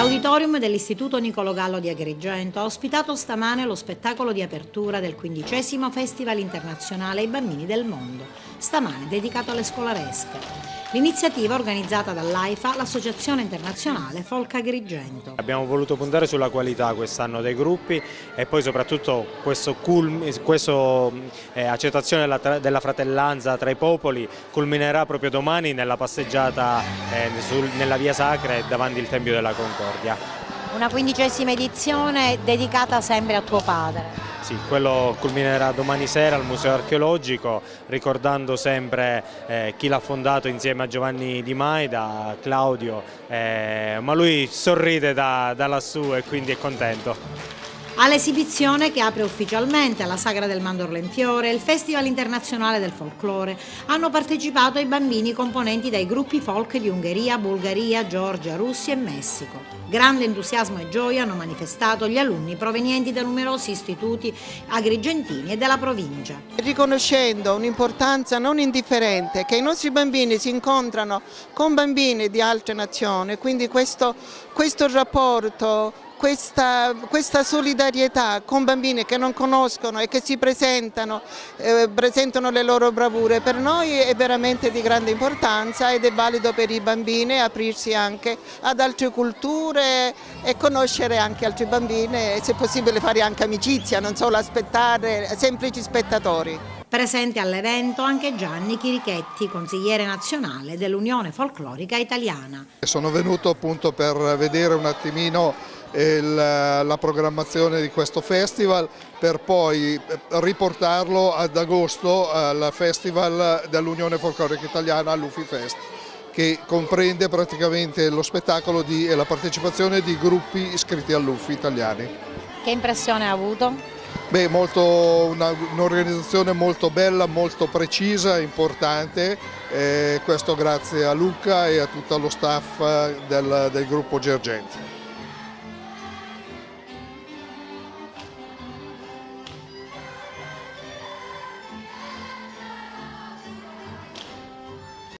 L'auditorium dell'Istituto Niccolò Gallo di Agrigento ha ospitato stamane lo spettacolo di apertura del 15° Festival Internazionale ai Bambini del Mondo, stamane dedicato alle scolaresche. L'iniziativa organizzata dall'AIFA, l'Associazione Internazionale Folk Agrigento. Abbiamo voluto puntare sulla qualità quest'anno dei gruppi e poi soprattutto questa accettazione della fratellanza tra i popoli culminerà proprio domani nella passeggiata nella Via Sacra e davanti al Tempio della Concordia. Una 15ª edizione dedicata sempre a tuo padre. Sì, quello culminerà domani sera al Museo Archeologico, ricordando sempre chi l'ha fondato insieme a Giovanni Di Maida, Claudio, ma lui sorride da lassù e quindi è contento. All'esibizione, che apre ufficialmente alla Sagra del Mandorlo in Fiore e il Festival Internazionale del Folklore, hanno partecipato i bambini componenti dai gruppi folk di Ungheria, Bulgaria, Georgia, Russia e Messico. Grande entusiasmo e gioia hanno manifestato gli alunni provenienti da numerosi istituti agrigentini e della provincia. Riconoscendo un'importanza non indifferente che i nostri bambini si incontrano con bambini di altre nazioni, quindi questo rapporto, questa solidarietà con bambini che non conoscono e che si presentano le loro bravure, per noi è veramente di grande importanza ed è valido per i bambini aprirsi anche ad altre culture e conoscere anche altri bambini e se possibile fare anche amicizia, non solo aspettare semplici spettatori. Presente all'evento anche Gianni Chirichetti, consigliere nazionale dell'Unione Folclorica Italiana. Sono venuto appunto per vedere un attimino la programmazione di questo festival per poi riportarlo ad agosto al Festival dell'Unione Folclorica Italiana all'Ufifest, che comprende praticamente lo spettacolo e la partecipazione di gruppi iscritti all'UFI italiani. Che impressione ha avuto? Beh, un'organizzazione molto bella, molto precisa, importante, questo grazie a Luca e a tutto lo staff del gruppo Gergenti.